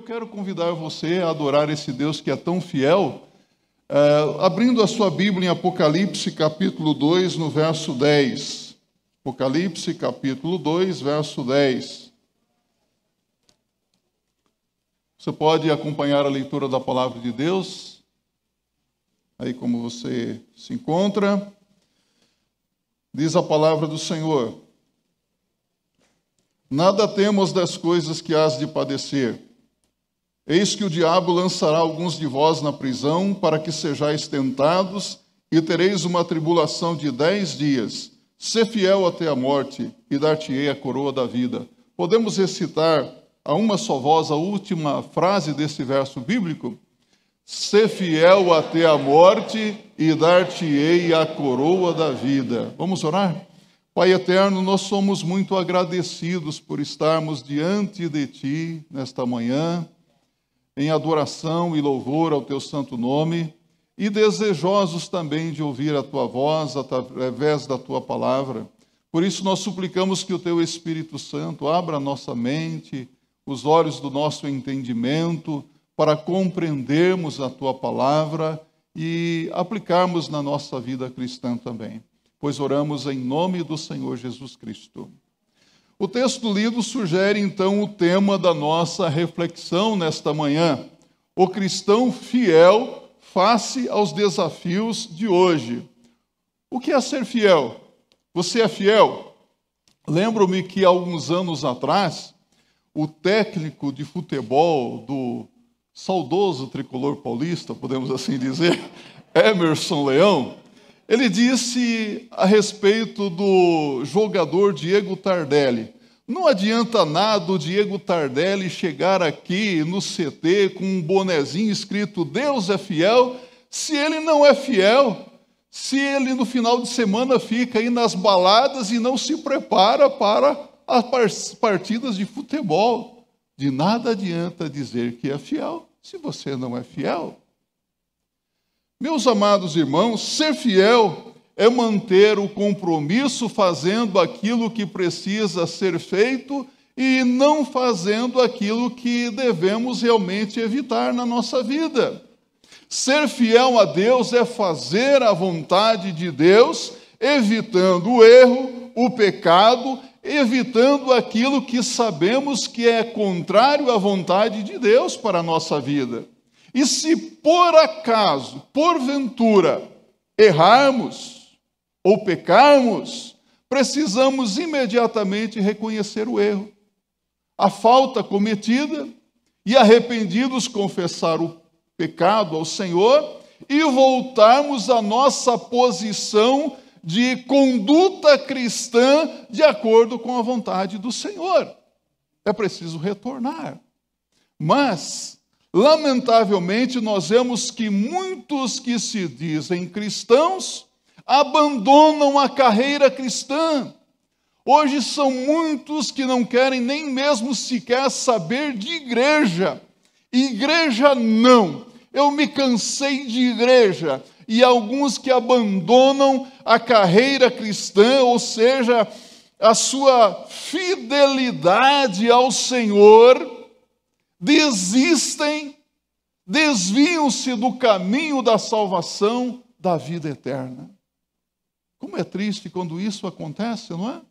quero convidar você a adorar esse Deus que é tão fiel, abrindo a sua Bíblia em Apocalipse capítulo 2, no verso 10. Apocalipse capítulo 2, verso 10. Você pode acompanhar a leitura da palavra de Deus, aí como você se encontra. Diz a palavra do Senhor: nada temos das coisas que hás de padecer. Eis que o diabo lançará alguns de vós na prisão, para que sejais tentados, e tereis uma tribulação de 10 dias. Sê fiel até a morte, e dar-te-ei a coroa da vida. Podemos recitar a uma só voz a última frase desse verso bíblico? Sê fiel até a morte, e dar-te-ei a coroa da vida. Vamos orar? Pai eterno, nós somos muito agradecidos por estarmos diante de Ti nesta manhã, em adoração e louvor ao Teu santo nome, e desejosos também de ouvir a Tua voz através da Tua palavra. Por isso nós suplicamos que o Teu Espírito Santo abra a nossa mente, os olhos do nosso entendimento, para compreendermos a Tua palavra e aplicarmos na nossa vida cristã também. Pois oramos em nome do Senhor Jesus Cristo. O texto lido sugere, então, o tema da nossa reflexão nesta manhã: o cristão fiel face aos desafios de hoje. O que é ser fiel? Você é fiel? Lembro-me que, há alguns anos atrás, o técnico de futebol do saudoso tricolor paulista, podemos assim dizer, Emerson Leão, ele disse a respeito do jogador Diego Tardelli: não adianta nada o Diego Tardelli chegar aqui no CT com um bonezinho escrito "Deus é fiel", se ele não é fiel, se ele no final de semana fica aí nas baladas e não se prepara para as partidas de futebol. De nada adianta dizer que é fiel, se você não é fiel. Meus amados irmãos, ser fiel é manter o compromisso fazendo aquilo que precisa ser feito e não fazendo aquilo que devemos realmente evitar na nossa vida. Ser fiel a Deus é fazer a vontade de Deus, evitando o erro, o pecado, evitando aquilo que sabemos que é contrário à vontade de Deus para a nossa vida. E se por acaso, porventura, errarmos ou pecarmos, precisamos imediatamente reconhecer o erro, a falta cometida, e arrependidos confessar o pecado ao Senhor e voltarmos à nossa posição de conduta cristã de acordo com a vontade do Senhor. É preciso retornar. Mas, lamentavelmente, nós vemos que muitos que se dizem cristãos abandonam a carreira cristã. Hoje são muitos que não querem nem mesmo sequer saber de igreja. Igreja não. Eu me cansei de igreja. E alguns que abandonam a carreira cristã, ou seja, a sua fidelidade ao Senhor, desistem, desviam-se do caminho da salvação, da vida eterna. Como é triste quando isso acontece, não é?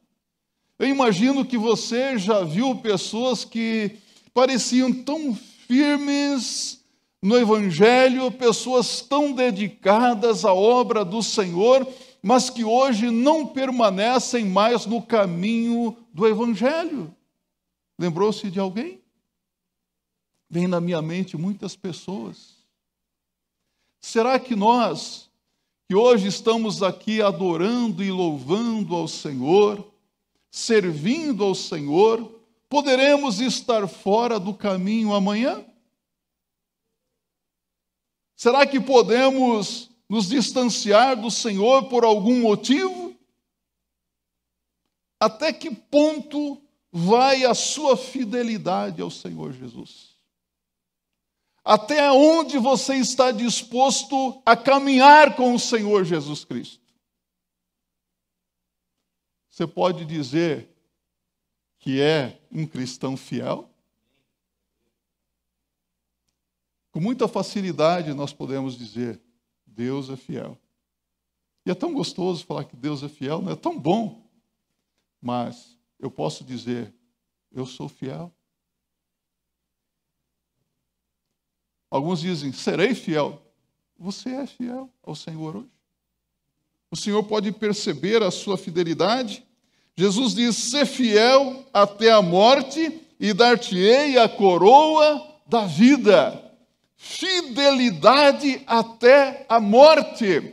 Eu imagino que você já viu pessoas que pareciam tão firmes no Evangelho, pessoas tão dedicadas à obra do Senhor, mas que hoje não permanecem mais no caminho do Evangelho. Lembrou-se de alguém? Vem na minha mente muitas pessoas. Será que nós, que hoje estamos aqui adorando e louvando ao Senhor, servindo ao Senhor, poderemos estar fora do caminho amanhã? Será que podemos nos distanciar do Senhor por algum motivo? Até que ponto vai a sua fidelidade ao Senhor Jesus? Até onde você está disposto a caminhar com o Senhor Jesus Cristo? Você pode dizer que é um cristão fiel? Com muita facilidade nós podemos dizer, Deus é fiel. E é tão gostoso falar que Deus é fiel, não é tão bom. Mas eu posso dizer, eu sou fiel. Alguns dizem, serei fiel. Você é fiel ao Senhor hoje. O Senhor pode perceber a sua fidelidade. Jesus diz, ser fiel até a morte e dar-te-ei a coroa da vida. Fidelidade até a morte.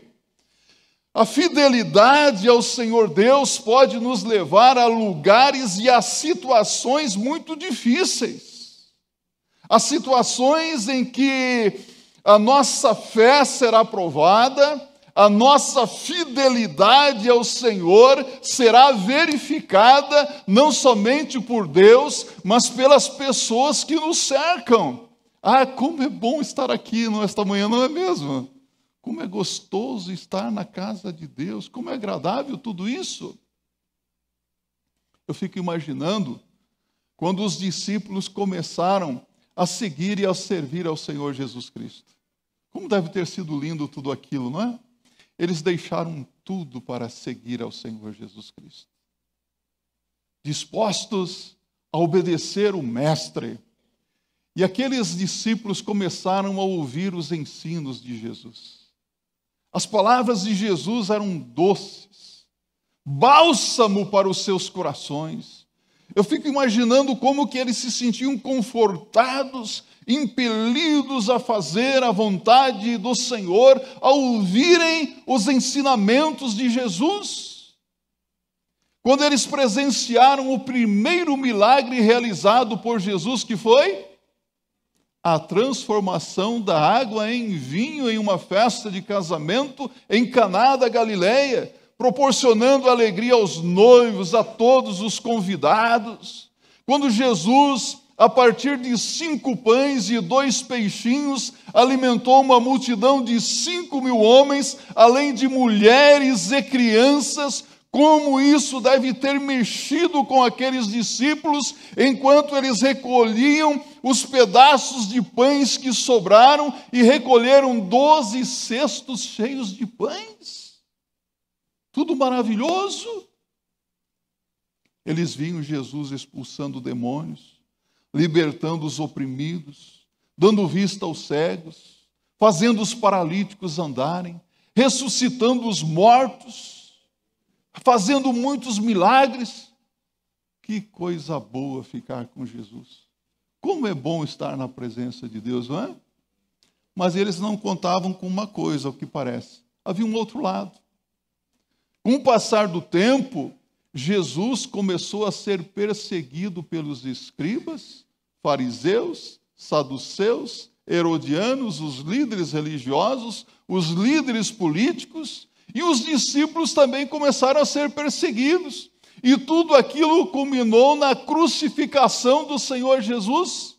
A fidelidade ao Senhor Deus pode nos levar a lugares e a situações muito difíceis. Há situações em que a nossa fé será provada, a nossa fidelidade ao Senhor será verificada não somente por Deus, mas pelas pessoas que nos cercam. Ah, como é bom estar aqui nesta manhã, não é mesmo? Como é gostoso estar na casa de Deus, como é agradável tudo isso. Eu fico imaginando quando os discípulos começaram a seguir e a servir ao Senhor Jesus Cristo. Como deve ter sido lindo tudo aquilo, não é? Eles deixaram tudo para seguir ao Senhor Jesus Cristo. Dispostos a obedecer o Mestre. E aqueles discípulos começaram a ouvir os ensinos de Jesus. As palavras de Jesus eram doces, bálsamo para os seus corações. Eu fico imaginando como que eles se sentiam confortados, impelidos a fazer a vontade do Senhor, ao ouvirem os ensinamentos de Jesus. Quando eles presenciaram o primeiro milagre realizado por Jesus, que foi a transformação da água em vinho em uma festa de casamento em Caná da Galileia, proporcionando alegria aos noivos, a todos os convidados. Quando Jesus, a partir de 5 pães e 2 peixinhos, alimentou uma multidão de 5.000 homens, além de mulheres e crianças, como isso deve ter mexido com aqueles discípulos, enquanto eles recolhiam os pedaços de pães que sobraram e recolheram 12 cestos cheios de pães. Tudo maravilhoso. Eles viam Jesus expulsando demônios, libertando os oprimidos, dando vista aos cegos, fazendo os paralíticos andarem, ressuscitando os mortos, fazendo muitos milagres. Que coisa boa ficar com Jesus. Como é bom estar na presença de Deus, não é? Mas eles não contavam com uma coisa, ao que parece. Havia um outro lado. Com o passar do tempo, Jesus começou a ser perseguido pelos escribas, fariseus, saduceus, herodianos, os líderes religiosos, os líderes políticos, e os discípulos também começaram a ser perseguidos. E tudo aquilo culminou na crucificação do Senhor Jesus.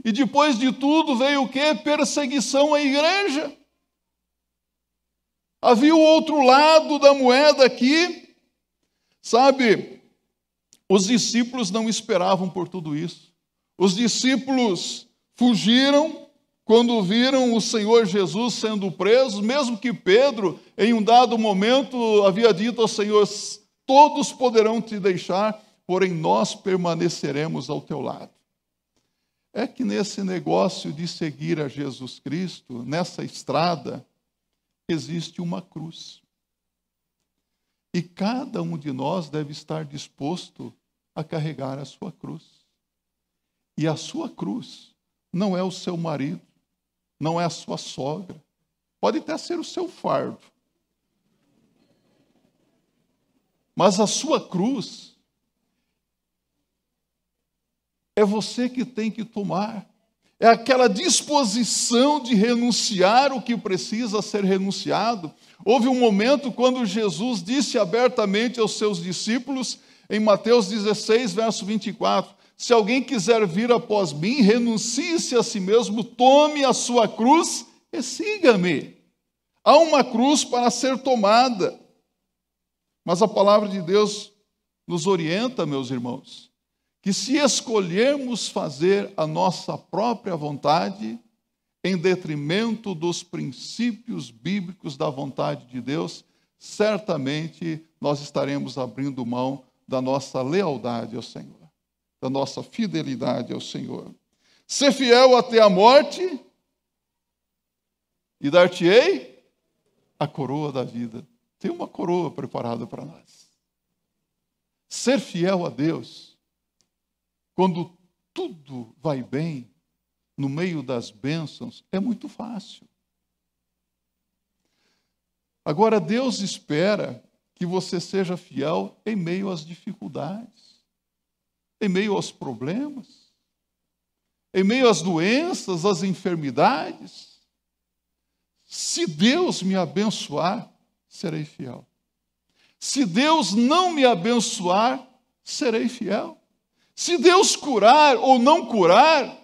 E depois de tudo veio o quê? Perseguição à igreja. Havia o outro lado da moeda aqui. Sabe, os discípulos não esperavam por tudo isso. Os discípulos fugiram quando viram o Senhor Jesus sendo preso, mesmo que Pedro, em um dado momento, havia dito ao Senhor, todos poderão te deixar, porém nós permaneceremos ao teu lado. É que nesse negócio de seguir a Jesus Cristo, nessa estrada, existe uma cruz. E cada um de nós deve estar disposto a carregar a sua cruz. E a sua cruz não é o seu marido, não é a sua sogra, pode até ser o seu fardo. Mas a sua cruz é você que tem que tomar. É aquela disposição de renunciar o que precisa ser renunciado. Houve um momento quando Jesus disse abertamente aos seus discípulos, em Mateus 16, verso 24, se alguém quiser vir após mim, renuncie-se a si mesmo, tome a sua cruz e siga-me. Há uma cruz para ser tomada. Mas a palavra de Deus nos orienta, meus irmãos, que se escolhermos fazer a nossa própria vontade, em detrimento dos princípios bíblicos da vontade de Deus, certamente nós estaremos abrindo mão da nossa lealdade ao Senhor, da nossa fidelidade ao Senhor. Ser fiel até a morte, e dar-te-ei a coroa da vida. Tem uma coroa preparada para nós. Ser fiel a Deus, quando tudo vai bem, no meio das bênçãos, é muito fácil. Agora, Deus espera que você seja fiel em meio às dificuldades, em meio aos problemas, em meio às doenças, às enfermidades. Se Deus me abençoar, serei fiel. Se Deus não me abençoar, serei fiel. Se Deus curar ou não curar,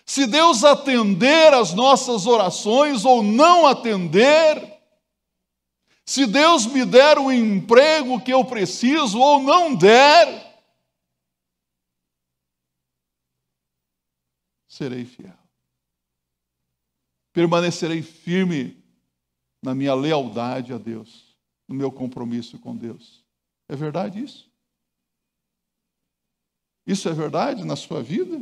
se Deus atender às nossas orações ou não atender, se Deus me der o emprego que eu preciso ou não der, serei fiel. Permanecerei firme na minha lealdade a Deus, no meu compromisso com Deus. É verdade isso? Isso é verdade na sua vida?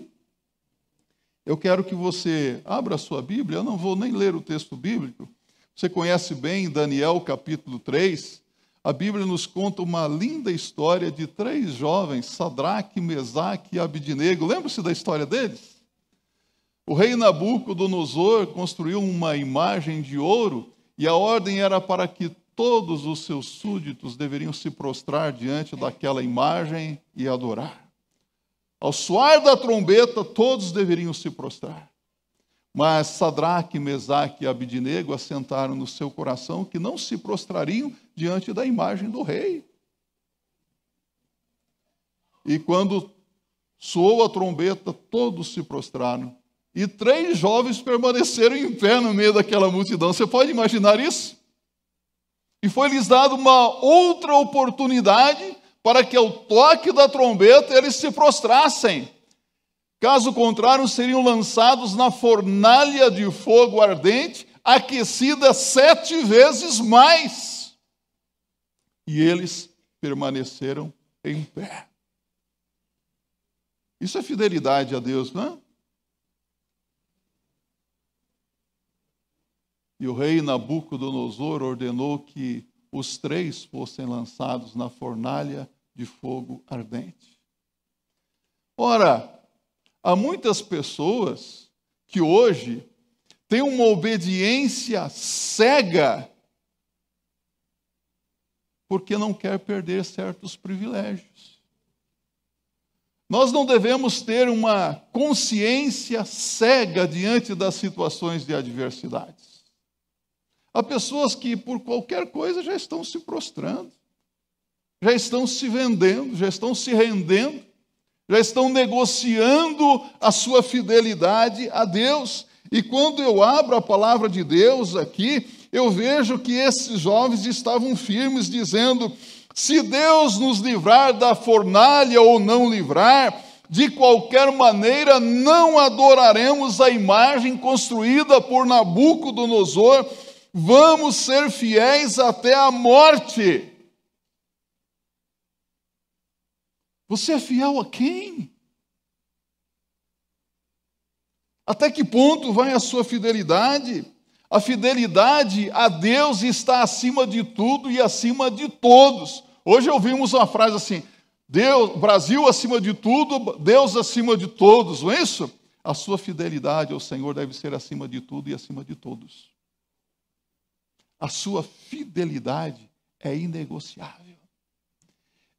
Eu quero que você abra a sua Bíblia, eu não vou nem ler o texto bíblico. Você conhece bem Daniel capítulo 3. A Bíblia nos conta uma linda história de 3 jovens, Sadraque, Mesaque e Abidnego. Lembra-se da história deles? O rei Nabucodonosor construiu uma imagem de ouro e a ordem era para que todos os seus súditos deveriam se prostrar diante daquela imagem e adorar. Ao soar da trombeta, todos deveriam se prostrar. Mas Sadraque, Mesaque e Abidnego assentaram no seu coração que não se prostrariam diante da imagem do rei. E quando soou a trombeta, todos se prostraram. E 3 jovens permaneceram em pé no meio daquela multidão. Você pode imaginar isso? E foi-lhes dada uma outra oportunidade para que ao toque da trombeta eles se prostrassem. Caso contrário, seriam lançados na fornalha de fogo ardente, aquecida 7 vezes mais. E eles permaneceram em pé. Isso é fidelidade a Deus, não é? E o rei Nabucodonosor ordenou que os 3 fossem lançados na fornalha de fogo ardente. Ora, há muitas pessoas que hoje têm uma obediência cega porque não quer perder certos privilégios. Nós não devemos ter uma consciência cega diante das situações de adversidades. Há pessoas que, por qualquer coisa, já estão se prostrando, já estão se vendendo, já estão se rendendo, já estão negociando a sua fidelidade a Deus. E quando eu abro a palavra de Deus aqui, eu vejo que esses jovens estavam firmes, dizendo: se Deus nos livrar da fornalha ou não livrar, de qualquer maneira não adoraremos a imagem construída por Nabucodonosor, vamos ser fiéis até a morte. Você é fiel a quem? Até que ponto vai a sua fidelidade? A fidelidade a Deus está acima de tudo e acima de todos. Hoje ouvimos uma frase assim: Deus, Brasil acima de tudo, Deus acima de todos, não é isso? A sua fidelidade ao Senhor deve ser acima de tudo e acima de todos. A sua fidelidade é inegociável.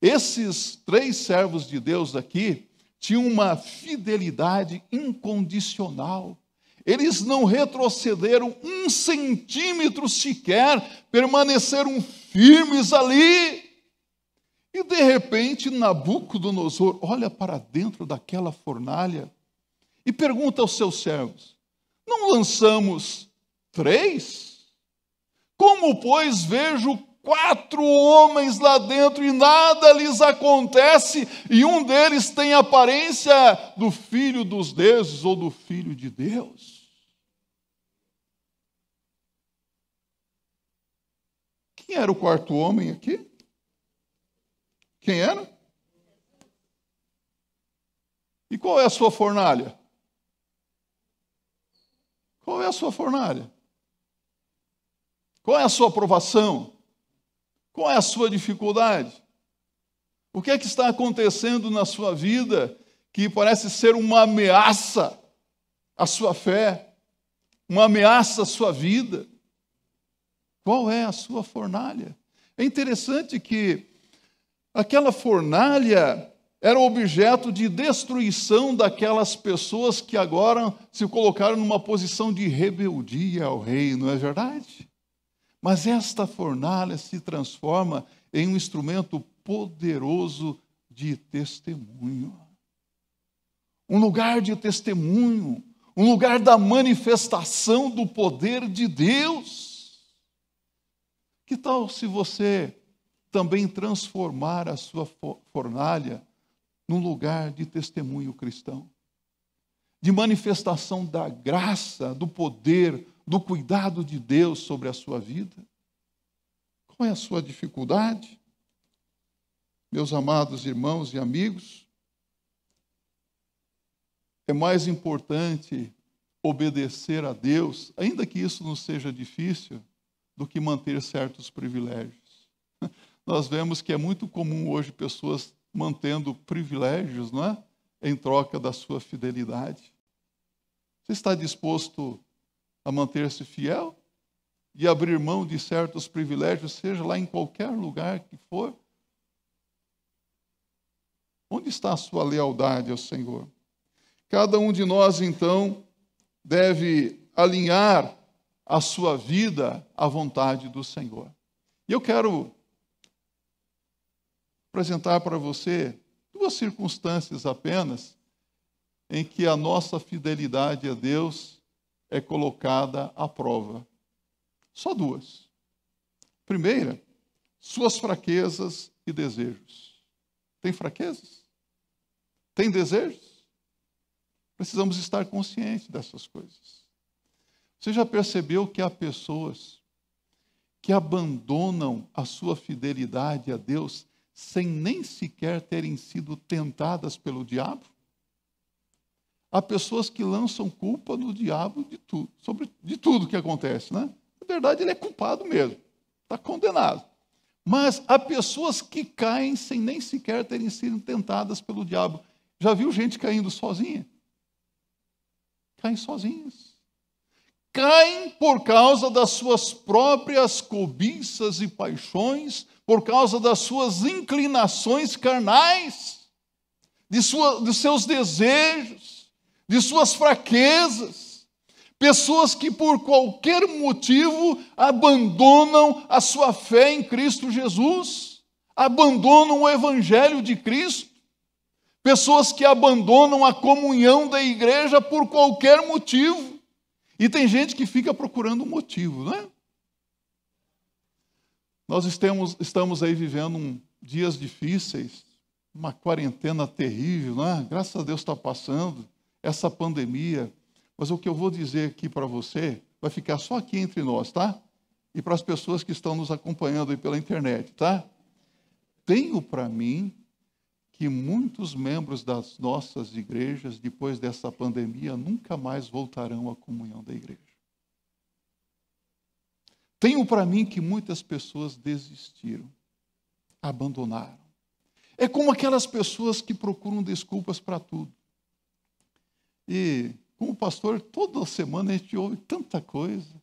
Esses 3 servos de Deus aqui tinham uma fidelidade incondicional. Eles não retrocederam 1 centímetro sequer, permaneceram firmes ali. E de repente Nabucodonosor olha para dentro daquela fornalha e pergunta aos seus servos: não lançamos 3? Como, pois, vejo 4 homens lá dentro e nada lhes acontece, e um deles tem a aparência do filho dos deuses ou do filho de Deus? Quem era o quarto homem aqui? Quem era? E qual é a sua fornalha? Qual é a sua fornalha? Qual é a sua provação? Qual é a sua dificuldade? O que é que está acontecendo na sua vida que parece ser uma ameaça à sua fé, uma ameaça à sua vida? Qual é a sua fornalha? É interessante que aquela fornalha era objeto de destruição daquelas pessoas que agora se colocaram numa posição de rebeldia ao rei, não é verdade? Mas esta fornalha se transforma em um instrumento poderoso de testemunho. Um lugar de testemunho, um lugar da manifestação do poder de Deus. Que tal se você também transformar a sua fornalha num lugar de testemunho cristão? De manifestação da graça, do poder, do cuidado de Deus sobre a sua vida? Qual é a sua dificuldade? Meus amados irmãos e amigos, é mais importante obedecer a Deus, ainda que isso não seja difícil, do que manter certos privilégios. Nós vemos que é muito comum hoje pessoas mantendo privilégios, não é? Em troca da sua fidelidade. Você está disposto a manter-se fiel e abrir mão de certos privilégios, seja lá em qualquer lugar que for? Onde está a sua lealdade ao Senhor? Cada um de nós, então, deve alinhar a sua vida à vontade do Senhor. E eu quero apresentar para você duas circunstâncias apenas em que a nossa fidelidade a Deus é colocada à prova. Só duas. Primeira, suas fraquezas e desejos. Tem fraquezas? Tem desejos? Precisamos estar conscientes dessas coisas. Você já percebeu que há pessoas que abandonam a sua fidelidade a Deus sem nem sequer terem sido tentadas pelo diabo? Há pessoas que lançam culpa no diabo de tudo que acontece, né? Na verdade, ele é culpado mesmo, está condenado. Mas há pessoas que caem sem nem sequer terem sido tentadas pelo diabo. Já viu gente caindo sozinha? Caem sozinhas. Caem por causa das suas próprias cobiças e paixões, por causa das suas inclinações carnais, dos seus desejos, de suas fraquezas. Pessoas que por qualquer motivo abandonam a sua fé em Cristo Jesus, abandonam o Evangelho de Cristo. Pessoas que abandonam a comunhão da igreja por qualquer motivo. E tem gente que fica procurando um motivo, não é? Nós estamos aí vivendo dias difíceis, uma quarentena terrível, não é? Graças a Deus está passando essa pandemia. Mas o que eu vou dizer aqui para você vai ficar só aqui entre nós, tá? E para as pessoas que estão nos acompanhando aí pela internet, tá? Tenho para mim que muitos membros das nossas igrejas, depois dessa pandemia, nunca mais voltarão à comunhão da igreja. Tenho para mim que muitas pessoas desistiram, abandonaram. É como aquelas pessoas que procuram desculpas para tudo. E, como pastor, toda semana a gente ouve tanta coisa.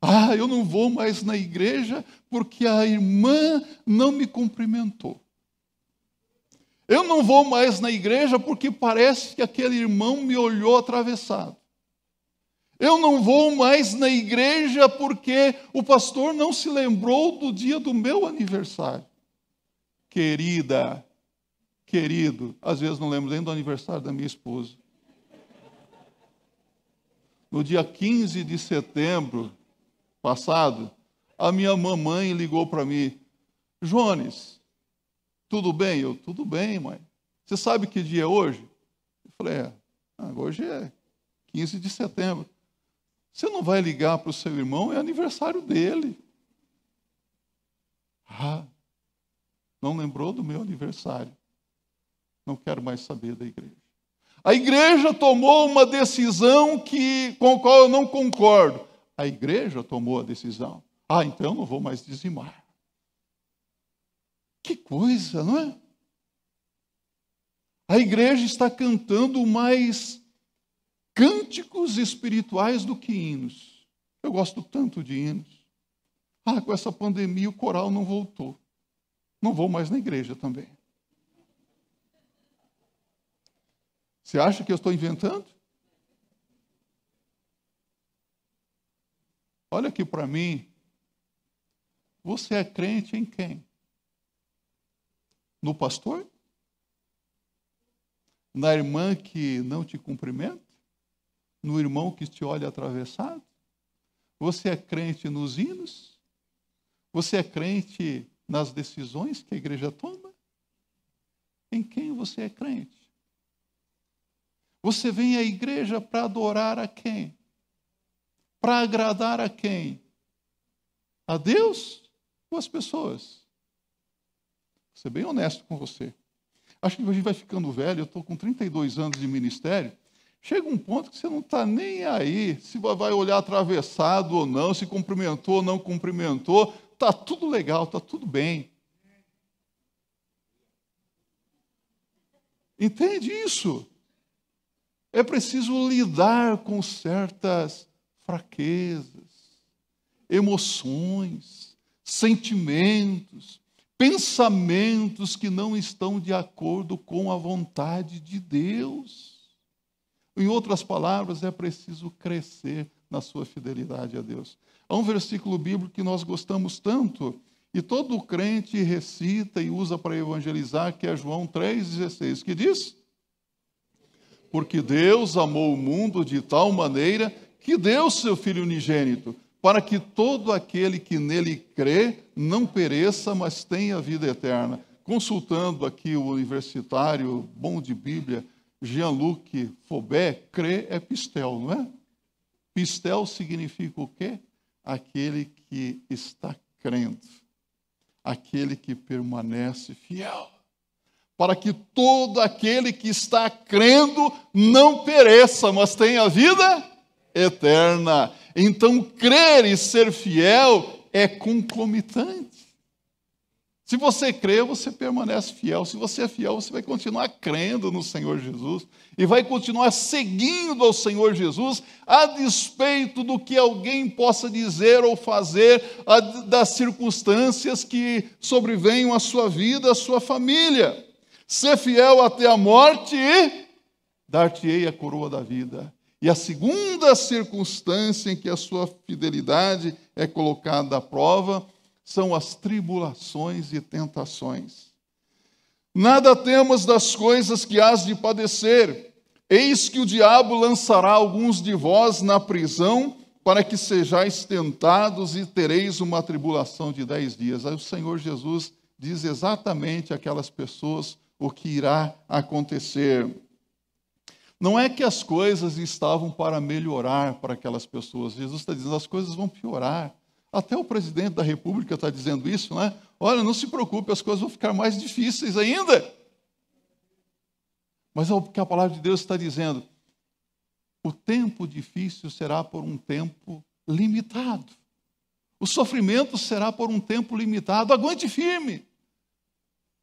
Ah, eu não vou mais na igreja porque a irmã não me cumprimentou. Eu não vou mais na igreja porque parece que aquele irmão me olhou atravessado. Eu não vou mais na igreja porque o pastor não se lembrou do dia do meu aniversário. Querida, querido, às vezes não lembro nem do aniversário da minha esposa. No dia 15 de setembro passado, a minha mamãe ligou para mim: Jones, tudo bem? Eu, tudo bem, mãe. Você sabe que dia é hoje? Eu falei, hoje é 15 de setembro. Você não vai ligar para o seu irmão? É aniversário dele. Ah, não lembrou do meu aniversário. Não quero mais saber da igreja. A igreja tomou uma decisão com a qual eu não concordo. A igreja tomou a decisão. Ah, então eu não vou mais dizimar. Que coisa, não é? A igreja está cantando mais cânticos espirituais do que hinos. Eu gosto tanto de hinos. Ah, com essa pandemia o coral não voltou. Não vou mais na igreja também. Você acha que eu estou inventando? Olha aqui para mim. Você é crente em quem? No pastor? Na irmã que não te cumprimenta? No irmão que te olha atravessado? Você é crente nos hinos? Você é crente nas decisões que a igreja toma? Em quem você é crente? Você vem à igreja para adorar a quem? Para agradar a quem? A Deus ou as pessoas? Vou ser bem honesto com você. Acho que a gente vai ficando velho, eu estou com 32 anos de ministério, chega um ponto que você não está nem aí, se vai olhar atravessado ou não, se cumprimentou ou não cumprimentou, está tudo legal, está tudo bem. Entende isso? É preciso lidar com certas fraquezas, emoções, sentimentos, pensamentos que não estão de acordo com a vontade de Deus. Em outras palavras, é preciso crescer na sua fidelidade a Deus. Há um versículo bíblico que nós gostamos tanto, e todo crente recita e usa para evangelizar, que é João 3,16, que diz: porque Deus amou o mundo de tal maneira que deu seu Filho unigênito, para que todo aquele que nele crê não pereça, mas tenha vida eterna. Consultando aqui o universitário bom de Bíblia, Jean-Luc Faubert, crer é pistel, não é? Pistel significa o quê? Aquele que está crendo, aquele que permanece fiel. Para que todo aquele que está crendo não pereça, mas tenha vida eterna. Então, crer e ser fiel é concomitante. Se você crê, você permanece fiel. Se você é fiel, você vai continuar crendo no Senhor Jesus e vai continuar seguindo ao Senhor Jesus, a despeito do que alguém possa dizer ou fazer, das circunstâncias que sobrevenham à sua vida, à sua família. Ser fiel até a morte e dar-te-ei a coroa da vida. E a segunda circunstância em que a sua fidelidade é colocada à prova são as tribulações e tentações. Nada temas das coisas que hás de padecer. Eis que o diabo lançará alguns de vós na prisão, para que sejais tentados e tereis uma tribulação de 10 dias. Aí o Senhor Jesus diz exatamente àquelas pessoas o que irá acontecer. Não é que as coisas estavam para melhorar para aquelas pessoas. Jesus está dizendo, as coisas vão piorar. Até o presidente da República está dizendo isso, não é? Olha, não se preocupe, as coisas vão ficar mais difíceis ainda. Mas é o que a palavra de Deus está dizendo. O tempo difícil será por um tempo limitado. O sofrimento será por um tempo limitado. Aguente firme.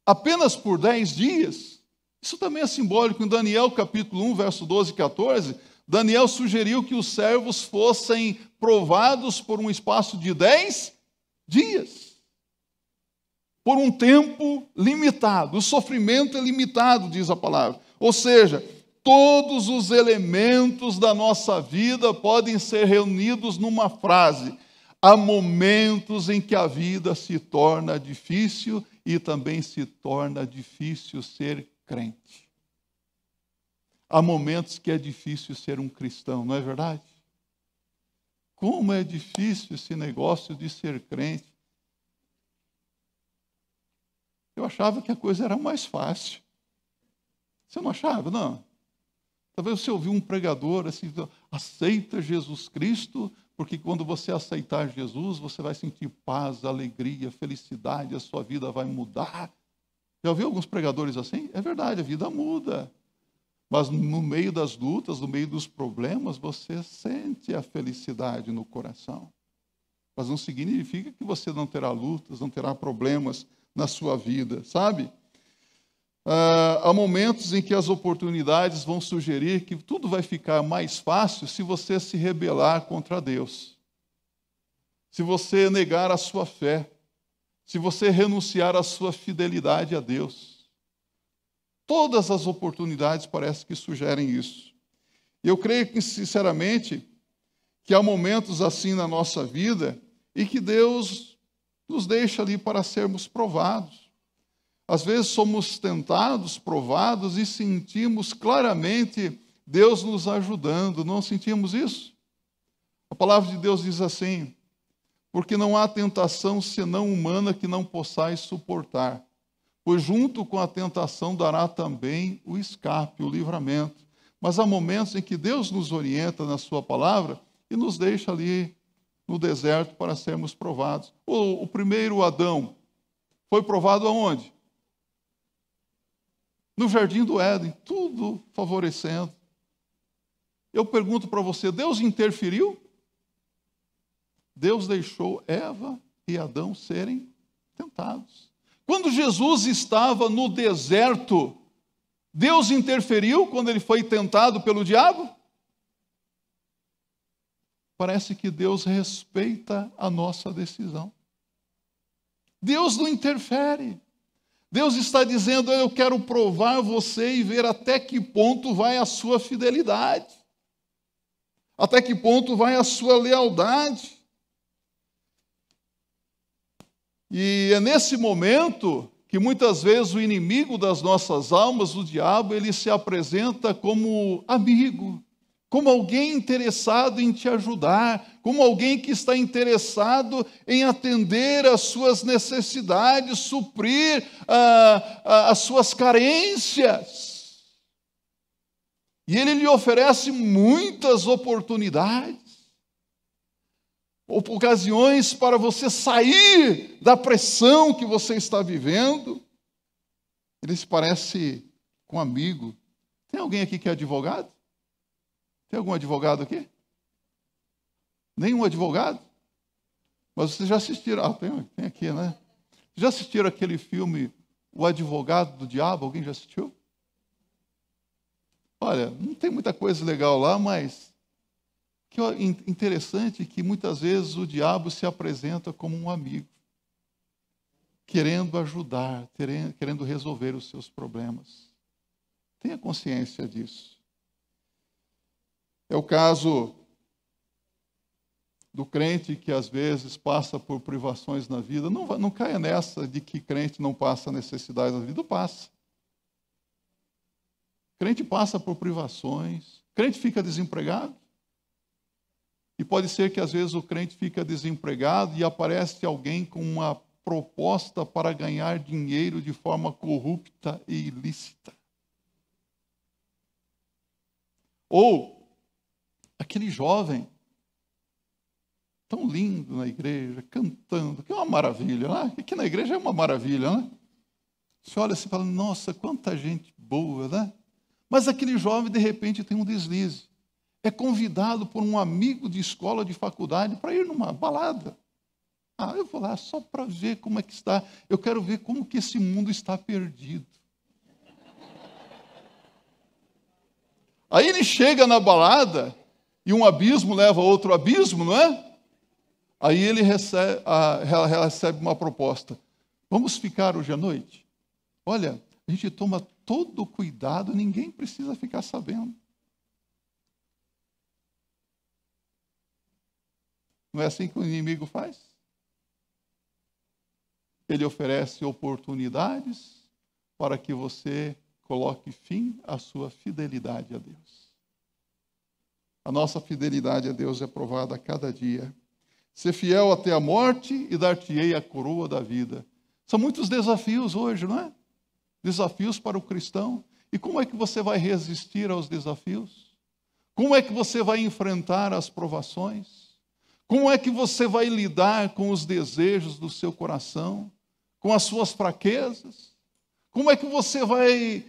Apenas por 10 dias. Isso também é simbólico. Em Daniel capítulo 1, verso 12 e 14, Daniel sugeriu que os servos fossem provados por um espaço de 10 dias. Por um tempo limitado. O sofrimento é limitado, diz a palavra. Ou seja, todos os elementos da nossa vida podem ser reunidos numa frase. Há momentos em que a vida se torna difícil e também se torna difícil ser crente. Há momentos que é difícil ser um cristão, não é verdade? Como é difícil esse negócio de ser crente. Eu achava que a coisa era mais fácil. Você não achava? Não. Talvez você ouviu um pregador assim, Aceita Jesus Cristo, porque quando você aceitar Jesus, você vai sentir paz, alegria, felicidade, a sua vida vai mudar. Já ouviu alguns pregadores assim? É verdade, a vida muda. Mas no meio das lutas, no meio dos problemas, você sente a felicidade no coração. Mas não significa que você não terá lutas, não terá problemas na sua vida, sabe? Há momentos em que as oportunidades vão sugerir que tudo vai ficar mais fácil se você se rebelar contra Deus. Se você negar a sua fé. Se você renunciar à sua fidelidade a Deus. Todas as oportunidades parecem que sugerem isso. Eu creio que, sinceramente, que há momentos assim na nossa vida e que Deus nos deixa ali para sermos provados. Às vezes somos tentados, provados e sentimos claramente Deus nos ajudando. Não sentimos isso? A palavra de Deus diz assim: porque não há tentação senão humana que não possais suportar, pois junto com a tentação dará também o escape, o livramento. Mas há momentos em que Deus nos orienta na sua palavra e nos deixa ali no deserto para sermos provados. O primeiro Adão foi provado aonde? No jardim do Éden, tudo favorecendo. Eu pergunto para você, Deus interferiu? Deus deixou Eva e Adão serem tentados. Quando Jesus estava no deserto, Deus interferiu quando ele foi tentado pelo diabo? Parece que Deus respeita a nossa decisão. Deus não interfere. Deus está dizendo: eu quero provar você e ver até que ponto vai a sua fidelidade. Até que ponto vai a sua lealdade. E é nesse momento que muitas vezes o inimigo das nossas almas, o diabo, ele se apresenta como amigo, como alguém interessado em te ajudar, como alguém que está interessado em atender às suas necessidades, suprir as suas carências. E ele lhe oferece muitas oportunidades, ocasiões para você sair da pressão que você está vivendo. Ele se parece com um amigo. Tem alguém aqui que é advogado? Tem algum advogado aqui? Nenhum advogado? Mas vocês já assistiram? Tem aqui, né? Já assistiram aquele filme O Advogado do Diabo? Alguém já assistiu? Olha, não tem muita coisa legal lá, mas que interessante que muitas vezes o diabo se apresenta como um amigo, querendo ajudar, querendo resolver os seus problemas. Tenha consciência disso. É o caso do crente que às vezes passa por privações na vida. Não caia nessa de que crente não passa necessidade na vida. Passa. Crente passa por privações. Crente fica desempregado. E pode ser que às vezes o crente fica desempregado e aparece alguém com uma proposta para ganhar dinheiro de forma corrupta e ilícita. Ou aquele jovem tão lindo na igreja, cantando, que é uma maravilha, né? Aqui na igreja é uma maravilha, né? Você olha assim e fala: nossa, quanta gente boa, né? Mas aquele jovem, de repente, tem um deslize. É convidado por um amigo de escola, de faculdade, para ir numa balada. Eu vou lá só para ver como é que está. Eu quero ver como que esse mundo está perdido. Aí ele chega na balada e um abismo leva a outro abismo, não é? Aí ele recebe uma proposta. Vamos ficar hoje à noite? Olha, a gente toma todo o cuidado, ninguém precisa ficar sabendo. Não é assim que o inimigo faz? Ele oferece oportunidades para que você coloque fim à sua fidelidade a Deus. A nossa fidelidade a Deus é provada a cada dia. Ser fiel até a morte e dar-te-ei a coroa da vida. São muitos desafios hoje, não é? Desafios para o cristão. E como é que você vai resistir aos desafios? Como é que você vai enfrentar as provações? Como é que você vai lidar com os desejos do seu coração? Com as suas fraquezas? Como é que você vai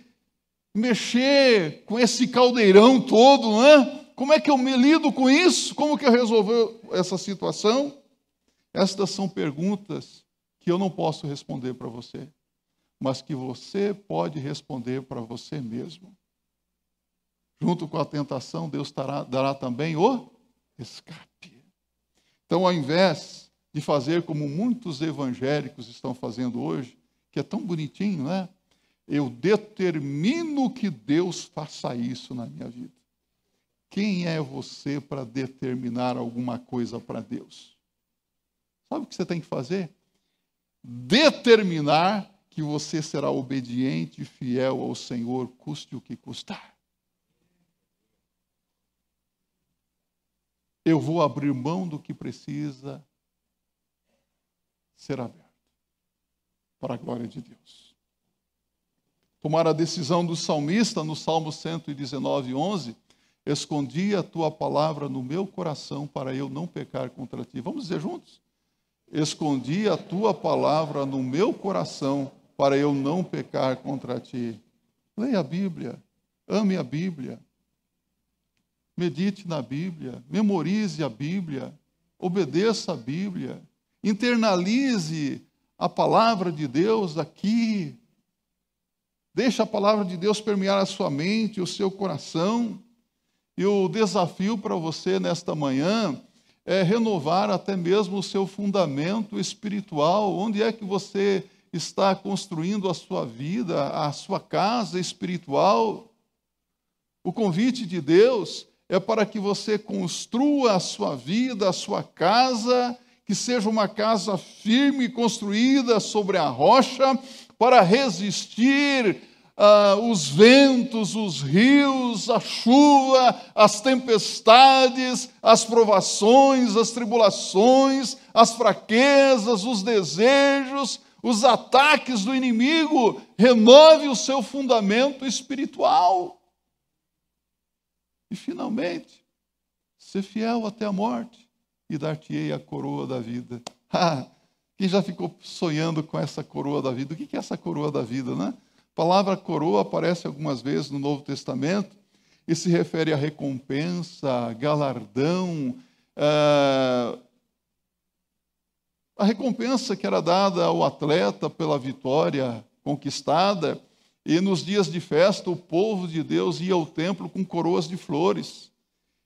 mexer com esse caldeirão todo, né? Como é que eu me lido com isso? Como que eu resolvo essa situação? Estas são perguntas que eu não posso responder para você, mas que você pode responder para você mesmo. Junto com a tentação, Deus dará também o escape. Então, ao invés de fazer como muitos evangélicos estão fazendo hoje, que é tão bonitinho, né? Eu determino que Deus faça isso na minha vida. Quem é você para determinar alguma coisa para Deus? Sabe o que você tem que fazer? Determinar que você será obediente e fiel ao Senhor, custe o que custar. Eu vou abrir mão do que precisa ser aberto, para a glória de Deus. Tomar a decisão do salmista no Salmo 119, 11, escondi a tua palavra no meu coração para eu não pecar contra ti. Vamos dizer juntos? Escondi a tua palavra no meu coração para eu não pecar contra ti. Leia a Bíblia, ame a Bíblia, medite na Bíblia, memorize a Bíblia, obedeça a Bíblia, internalize a palavra de Deus aqui. Deixe a palavra de Deus permear a sua mente, o seu coração. E o desafio para você nesta manhã é renovar até mesmo o seu fundamento espiritual. Onde é que você está construindo a sua vida, a sua casa espiritual? O convite de Deus é para que você construa a sua vida, a sua casa, que seja uma casa firme, construída sobre a rocha, para resistir os ventos, os rios, a chuva, as tempestades, as provações, as tribulações, as fraquezas, os desejos, os ataques do inimigo. Renove o seu fundamento espiritual. E, finalmente, ser fiel até a morte e dar-te-ei a coroa da vida. Quem já ficou sonhando com essa coroa da vida? O que é essa coroa da vida, né? A palavra coroa aparece algumas vezes no Novo Testamento e se refere a recompensa, galardão, a recompensa que era dada ao atleta pela vitória conquistada. E nos dias de festa, o povo de Deus ia ao templo com coroas de flores.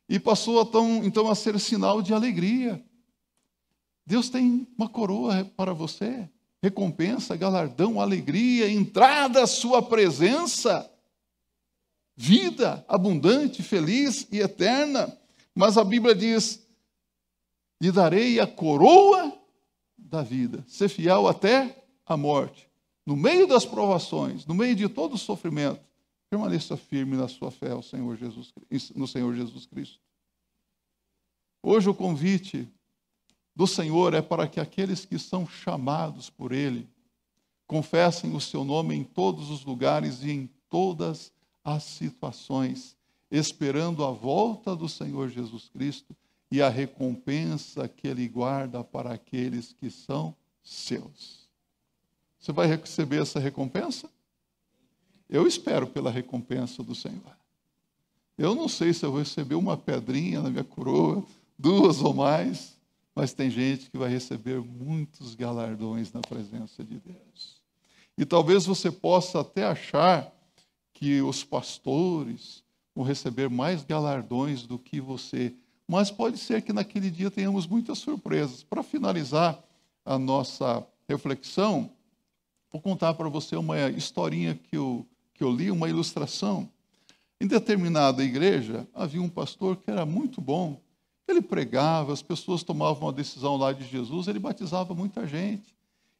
E passou então a ser sinal de alegria. Deus tem uma coroa para você. Recompensa, galardão, alegria, entrada à sua presença. Vida abundante, feliz e eterna. Mas a Bíblia diz, lhe darei a coroa da vida. Ser fiel até a morte. No meio das provações, no meio de todo o sofrimento, permaneça firme na sua fé ao Senhor Jesus, no Senhor Jesus Cristo. Hoje o convite do Senhor é para que aqueles que são chamados por Ele confessem o seu nome em todos os lugares e em todas as situações, esperando a volta do Senhor Jesus Cristo e a recompensa que Ele guarda para aqueles que são seus. Você vai receber essa recompensa? Eu espero pela recompensa do Senhor. Eu não sei se eu vou receber uma pedrinha na minha coroa, 2 ou mais, mas tem gente que vai receber muitos galardões na presença de Deus. E talvez você possa até achar que os pastores vão receber mais galardões do que você, mas pode ser que naquele dia tenhamos muitas surpresas. Para finalizar a nossa reflexão, vou contar para você uma historinha que eu li, uma ilustração. Em determinada igreja, havia um pastor que era muito bom. Ele pregava, as pessoas tomavam uma decisão lá de Jesus, ele batizava muita gente.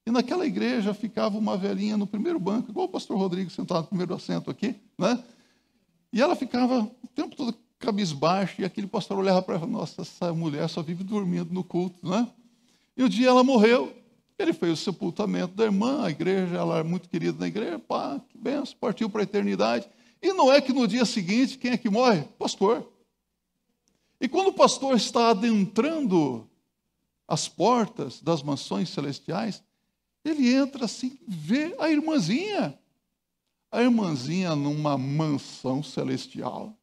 E naquela igreja ficava uma velhinha no primeiro banco, igual o pastor Rodrigo sentado no primeiro assento aqui, né? E ela ficava o tempo todo cabisbaixo, e aquele pastor olhava para ela e falava, nossa, essa mulher só vive dormindo no culto, né? E um dia ela morreu. Ele fez o sepultamento da irmã, a igreja, ela era muito querida na igreja, pá, que benção, partiu para a eternidade. E não é que no dia seguinte, quem é que morre? Pastor. E quando o pastor está adentrando as portas das mansões celestiais, ele entra assim, vê a irmãzinha. A irmãzinha numa mansão celestial,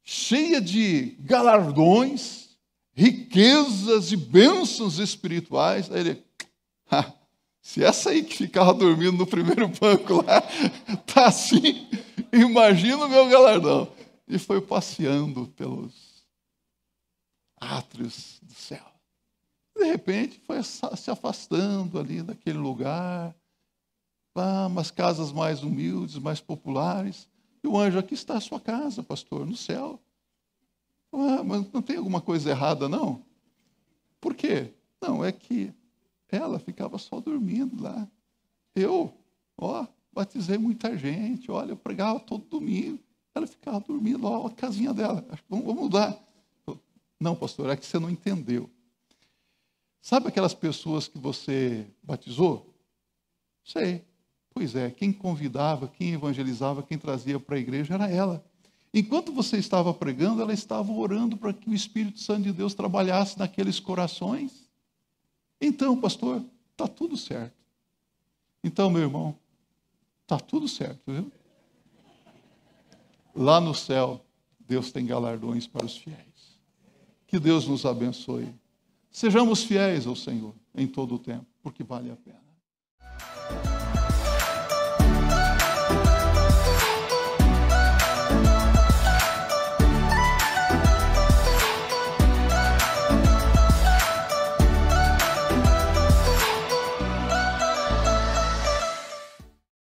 cheia de galardões, riquezas e bênçãos espirituais. Aí ele, se essa aí que ficava dormindo no primeiro banco lá, está assim, imagina o meu galardão. E foi passeando pelos átrios do céu. De repente, foi se afastando ali daquele lugar, para umas casas mais humildes, mais populares. E o anjo, aqui está a sua casa, pastor, no céu. Mas não tem alguma coisa errada, não? Por quê? Não, é que ela ficava só dormindo lá. Eu, batizei muita gente, olha, eu pregava todo domingo. Ela ficava dormindo, a casinha dela. Vamos mudar. Não, pastor, é que você não entendeu. Sabe aquelas pessoas que você batizou? Sei. Pois é, quem convidava, quem evangelizava, quem trazia para a igreja era ela. Enquanto você estava pregando, ela estava orando para que o Espírito Santo de Deus trabalhasse naqueles corações. Então, pastor, está tudo certo. Então, meu irmão, está tudo certo, viu? Lá no céu, Deus tem galardões para os fiéis. Que Deus nos abençoe. Sejamos fiéis ao Senhor em todo o tempo, porque vale a pena.